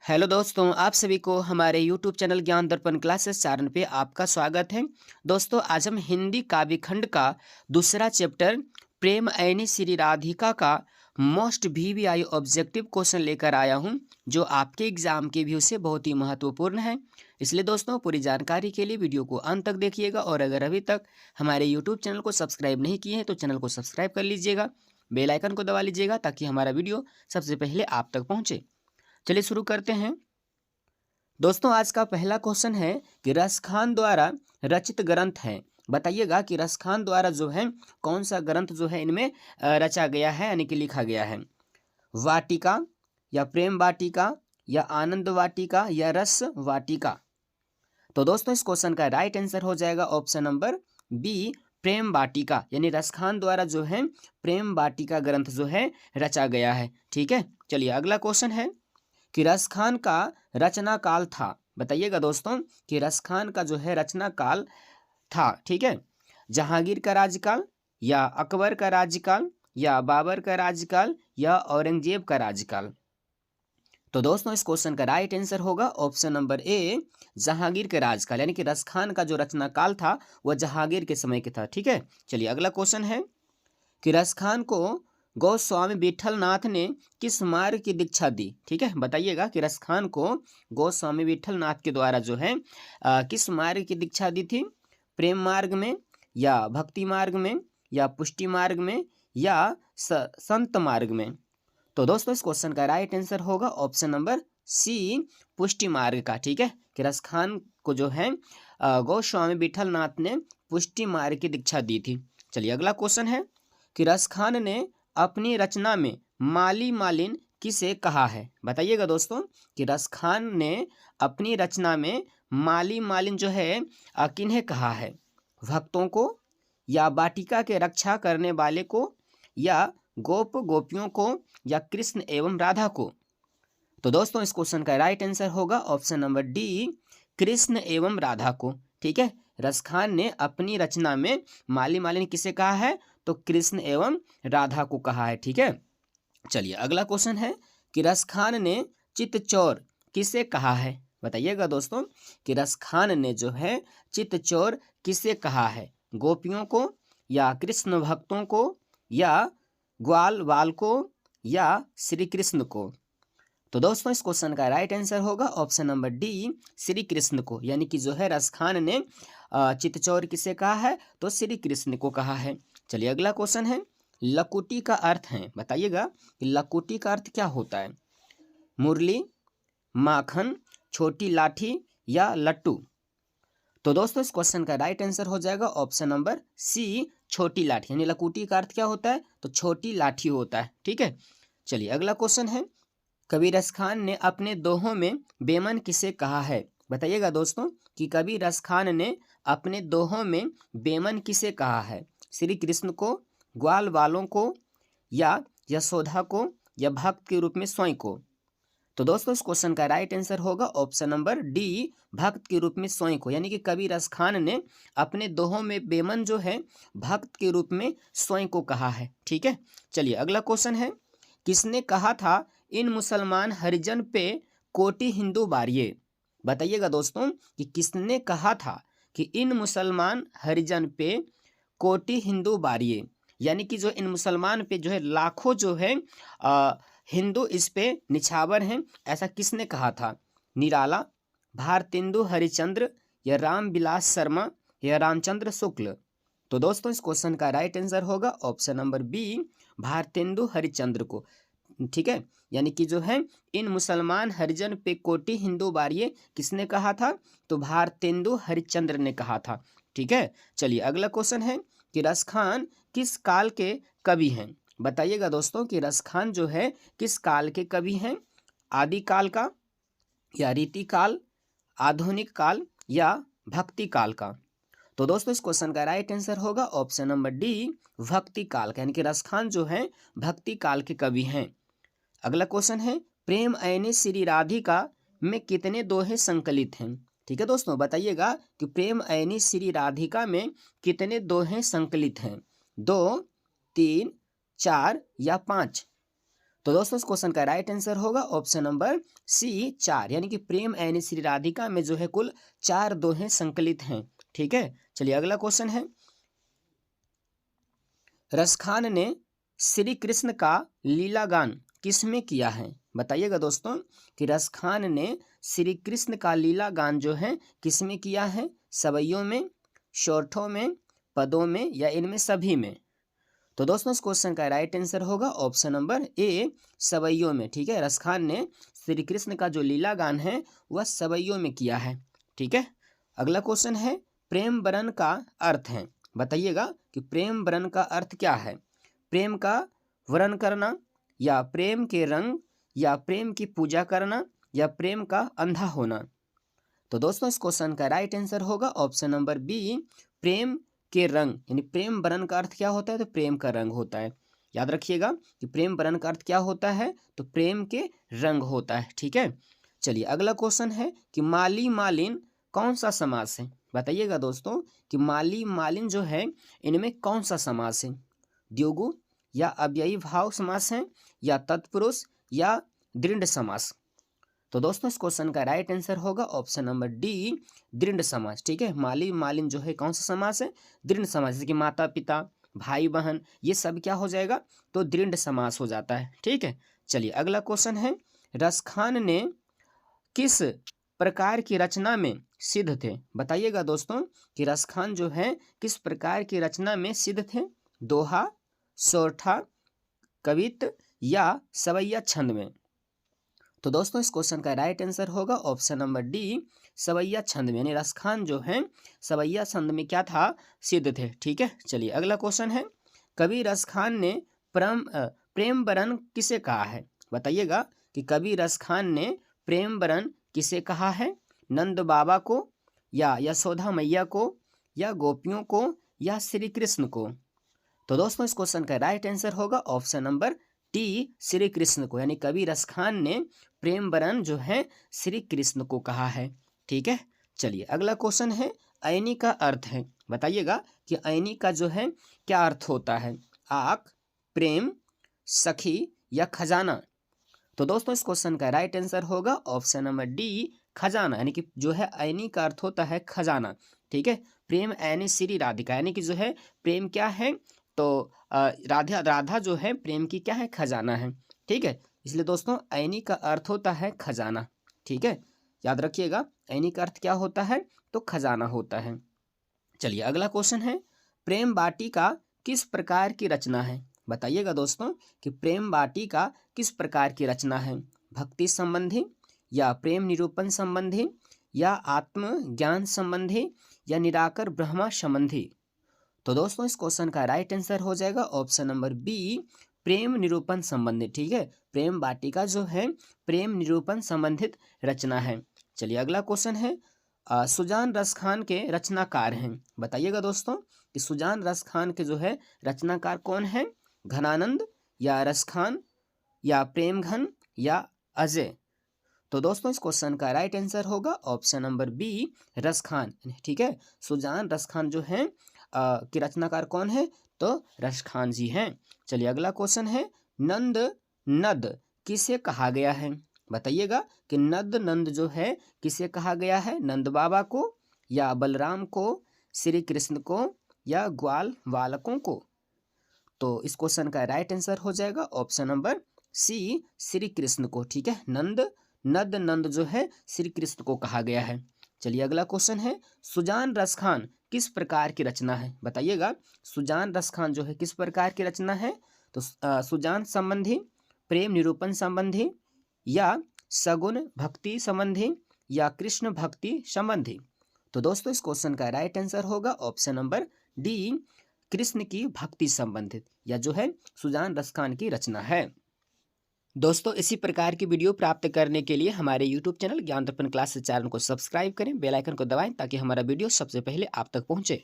Hello दोस्तों, आप सभी को हमारे यूट्यूब चैनल ज्ञान दर्पण क्लासेस चैनल पे आपका स्वागत है। दोस्तों, आज हम हिंदी काव्य खंड का दूसरा चैप्टर प्रेम ऐनी श्री राधिका का मोस्ट वीवीआई ऑब्जेक्टिव क्वेश्चन लेकर आया हूं, जो आपके एग्जाम के व्यू से बहुत ही महत्वपूर्ण है। इसलिए दोस्तों, पूरी जानकारी के लिए वीडियो को अंत तक देखिएगा और अगर अभी तक हमारे यूट्यूब चैनल को सब्सक्राइब नहीं किए हैं तो चैनल को सब्सक्राइब कर लीजिएगा, बेल आइकन को दबा लीजिएगा ताकि हमारा वीडियो सबसे पहले आप तक पहुंचे। चलिए शुरू करते हैं। दोस्तों, आज का पहला क्वेश्चन है कि रसखान द्वारा रचित ग्रंथ है। बताइएगा कि रसखान द्वारा जो है कौन सा ग्रंथ जो है इनमें रचा गया है यानी कि लिखा गया है। वाटिका या प्रेम वाटिका या आनंद वाटिका या रस वाटिका। तो दोस्तों, इस क्वेश्चन का राइट आंसर हो जाएगा ऑप्शन नंबर बी, प्रेम वाटिका। यानी रसखान द्वारा जो है प्रेम वाटिका ग्रंथ जो है रचा गया है। ठीक है, चलिए अगला क्वेश्चन है कि रसखान का रचना काल था। बताइएगा दोस्तों कि रसखान का जो है रचना काल था। ठीक है, जहांगीर का राज्यकाल या अकबर का राज्यकाल या बाबर का राज्यकाल या औरंगजेब का राज्यकाल। तो दोस्तों, इस क्वेश्चन का राइट आंसर होगा ऑप्शन नंबर ए, जहांगीर के राजकाल। यानी कि रसखान का जो रचना काल था वह जहांगीर के समय के था। ठीक है, चलिए अगला क्वेश्चन है कि रसखान को गोस्वामी विठलनाथ ने किस मार्ग की दीक्षा दी। ठीक है, बताइएगा कि रसखान को गोस्वामी विठलनाथ के द्वारा जो है किस मार्ग की दीक्षा दी थी। प्रेम मार्ग में या भक्ति मार्ग में या पुष्टि मार्ग में या संत मार्ग में। तो दोस्तों, इस क्वेश्चन का राइट आंसर होगा ऑप्शन नंबर सी, पुष्टि मार्ग का। ठीक है, कि रसखान को जो है गोस्वामी विठलनाथ ने पुष्टि मार्ग की दीक्षा दी थी। चलिए अगला क्वेश्चन है कि रसखान ने अपनी रचना में माली मालिन किसे कहा है। बताइएगा दोस्तों कि रसखान ने अपनी रचना में माली मालिन जो है किन्हें कहा है। भक्तों को या वाटिका के रक्षा करने वाले को या गोप गोपियों को या कृष्ण एवं राधा को। तो दोस्तों, इस क्वेश्चन का राइट आंसर होगा ऑप्शन नंबर डी, कृष्ण एवं राधा को। ठीक है, रसखान ने अपनी रचना में माली मालिन किसे कहा है, तो कृष्ण एवं राधा को कहा है। ठीक है, चलिए अगला क्वेश्चन है कि रसखान ने चित्तचौर किसे कहा है। बताइएगा दोस्तों कि रसखान ने जो है चित्तचौर किसे कहा है। गोपियों को या कृष्ण भक्तों को या ग्वाल बाल को या श्री कृष्ण को। तो दोस्तों, इस क्वेश्चन का राइट आंसर होगा option number D, Shri Krishna को। यानी कि जो है रसखान ने चित्तचौर किसे कहा है, तो श्री कृष्ण को कहा है। चलिए अगला क्वेश्चन है, लकुटी का अर्थ है। बताइएगा कि लकुटी का अर्थ क्या होता है। मुरली, माखन, छोटी लाठी या लट्टू। तो दोस्तों, इस क्वेश्चन का राइट आंसर हो जाएगा ऑप्शन नंबर सी, छोटी लाठी। यानी लकुटी का अर्थ क्या होता है, तो छोटी लाठी होता है। ठीक है, चलिए अगला क्वेश्चन है, कबीर रसखान ने अपने दोहों में बेमन किसे कहा है। बताइएगा दोस्तों कि कबीर रसखान ने अपने दोहों में बेमन किसे कहा है। श्री कृष्ण को, ग्वाल वालों को या यशोदा को या भक्त के रूप में स्वयं को। तो दोस्तों, इस क्वेश्चन का राइट आंसर होगा ऑप्शन नंबर डी, भक्त के रूप में स्वयं को। यानी कि कबीर रसखान ने अपने दोहों में बेमन जो है भक्त के रूप में स्वयं को कहा है। ठीक है, चलिए अगला क्वेश्चन है, किसने कहा था इन मुसलमान हरिजन पे कोटि हिंदू बारिये। बताइएगा दोस्तों कि किसने कहा था कि इन मुसलमान हरिजन पे कोटि हिंदू बारिये। यानी कि जो इन मुसलमान पे जो है लाखों जो है हिंदू इस पे निछावर हैं, ऐसा किसने कहा था। निराला, भारतेंदु हरिचंद्र या राम विलास शर्मा या रामचंद्र शुक्ल। तो दोस्तों, इस क्वेश्चन का राइट आंसर होगा option number B, Bharatendu Harichandra को। ठीक है, यानी कि जो है इन मुसलमान हरिजन पे कोटि हिंदू बारिये किसने कहा था, तो भारतेंदु हरिचंद्र ने कहा था। ठीक है, चलिए अगला क्वेश्चन है कि रसखान किस काल के कवि हैं। बताइएगा दोस्तों कि रसखान जो है किस काल के कवि हैं। आदि काल का या रीति काल, आधुनिक काल या भक्ति काल का। तो दोस्तों, इस क्वेश्चन का राइट आंसर होगा ऑप्शन नंबर डी, भक्ति काल का। यानी कि रसखान जो है भक्ति काल के कवि हैं। अगला क्वेश्चन है, प्रेम ऐनी श्री राधिका में कितने दोहे संकलित हैं। ठीक है दोस्तों, बताइएगा कि प्रेम ऐनी श्री राधिका में कितने दोहे संकलित हैं। 2, 3, 4 या 5। तो दोस्तों इस क्वेश्चन का राइट आंसर होगा ऑप्शन नंबर सी 4, यानी कि प्रेम ऐनी श्री राधिका में जो है कुल 4 दोहे संकलित हैं। ठीक है, चलिए अगला क्वेश्चन है, रसखान ने श्री कृष्ण का लीला गान किसमें किया है? बताइएगा दोस्तों कि रसखान ने श्री कृष्ण का लीला गान जो है किसमें किया है? सवैयों में, शोरठों में, पदों में, या इनमें सभी में? तो दोस्तों इस क्वेश्चन का राइट आंसर होगा ऑप्शन नंबर ए, सवैयों में। ठीक है, रसखान ने श्री कृष्ण का जो लीला गान है वह सवैयों में किया है। ठीक है, अगला क्वेश्चन है, प्रेम बरन का अर्थ है। बताइएगा कि प्रेम बरन का अर्थ क्या है? प्रेम का वरण करना, या प्रेम के रंग, या प्रेम की पूजा करना, या प्रेम का अंधा होना? तो दोस्तों इस क्वेश्चन का राइट आंसर होगा ऑप्शन नंबर बी, प्रेम के रंग। यानी प्रेम बरन का अर्थ क्या होता है? तो प्रेम का रंग होता है। याद रखिएगा कि प्रेम बरन का अर्थ क्या होता है? तो प्रेम के रंग होता है। ठीक है, चलिए अगला क्वेश्चन है कि माली मालिन कौन सा समास है? बताइएगा दोस्तों कि माली मालिन जो है इनमें कौन सा समास है? द्विगु, या अव्ययी भाव समास है, या तत्पुरुष, या दृढ़ समास? तो दोस्तों इस क्वेश्चन का राइट आंसर होगा ऑप्शन नंबर डी, दृढ़ समास। ठीक है, माली मालिन जो है कौन सा समास है? दृढ़ समास। जैसे कि माता पिता, भाई बहन, ये सब क्या हो जाएगा? तो दृढ़ समास हो जाता है। ठीक है, चलिए अगला क्वेश्चन है, रसखान ने किस प्रकार की रचना में सिद्ध थे? बताइएगा दोस्तों कि रसखान जो है किस प्रकार की रचना में सिद्ध थे? दोहा, सोरठा, कवित्त, या सवैया छंद में? तो दोस्तों इस क्वेश्चन का राइट आंसर होगा ऑप्शन नंबर डी, सवैया छंद में। यानी रसखान जो है सवैया छंद में क्या था? सिद्ध थे। ठीक है, चलिए अगला क्वेश्चन है, कवि रसखान ने प्रेम बरन किसे कहा है? बताइएगा कि कवि रसखान ने प्रेम बरन किसे कहा है? नंद बाबा को, या यशोदा मैया को, या गोपियों को, या श्री कृष्ण को? तो दोस्तों इस क्वेश्चन का राइट आंसर होगा option number T, Shri Krishna को। यानी कवि रसखान ने प्रेम बरन जो है श्री कृष्ण को कहा है। ठीक है, चलिए अगला क्वेश्चन है, ऐनी का अर्थ है। बताइएगा कि ऐनी का जो है क्या अर्थ होता है? आँख, प्रेम, सखी, या खजाना? तो दोस्तों इस क्वेश्चन का राइट आंसर होगा ऑप्शन नंबर डी, खजाना। यानी कि जो है ऐनी का अर्थ होता है खजाना। ठीक है, प्रेम ऐनी श्री राधिका, यानी कि जो है प्रेम क्या है? तो राधा जो है प्रेम की क्या है? खजाना है। ठीक है, इसलिए दोस्तों ऐनी का अर्थ होता है खजाना। ठीक है, याद रखिएगा ऐनी का अर्थ क्या होता है? तो खजाना होता है। चलिए अगला क्वेश्चन है, प्रेम वाटिका किस प्रकार की रचना है? बताइएगा दोस्तों कि प्रेम वाटिका किस प्रकार की रचना है? भक्ति संबंधी, या प्रेम निरूपण संबंधी, या आत्मज्ञान संबंधी, या निराकर ब्रह्मा संबंधी? तो दोस्तों इस क्वेश्चन का राइट आंसर हो जाएगा ऑप्शन नंबर बी, प्रेम निरूपण संबंधित। ठीक है, प्रेम वाटिका जो है प्रेम निरूपण संबंधित रचना है। चलिए अगला क्वेश्चन है, सुजान रसखान के रचनाकार हैं। बताइएगा दोस्तों कि सुजान रसखान के जो है रचनाकार कौन है? घनानंद, या रसखान, या प्रेमघन, या अजय? तो दोस्तों इस क्वेश्चन का राइट आंसर होगा ऑप्शन नंबर बी, रसखान। ठीक है, सुजान रसखान जो है की रचनाकार कौन है? तो रसखान जी हैं। चलिए अगला क्वेश्चन है, नंद नद किसे कहा गया है? बताइएगा कि नद नंद जो है किसे कहा गया है? नंद बाबा को, या बलराम को, श्री कृष्ण को, या ग्वाल बालकों को? तो इस क्वेश्चन का राइट आंसर हो जाएगा option number C, Shri Krishna को। ठीक है, नद नंद जो है श्री कृष्ण को कहा गया है। चलिए अगला क्वेश्चन है, सुजान रसखान किस प्रकार की रचना है? बताइएगा सुजान रसखान जो है किस प्रकार की रचना है? तो सुजान संबंधी, प्रेम निरूपण संबंधी, या सगुण भक्ति संबंधी, या कृष्ण भक्ति संबंधी? तो दोस्तों इस क्वेश्चन का राइट आंसर होगा ऑप्शन नंबर डी, कृष्ण की भक्ति संबंधित, या जो है सुजान रसखान की रचना है। दोस्तों इसी प्रकार की वीडियो प्राप्त करने के लिए हमारे YouTube चैनल ज्ञान दर्पण क्लासेस चैनल को सब्सक्राइब करें, बेल आइकन को दबाएं ताकि हमारा वीडियो सबसे पहले आप तक पहुंचे।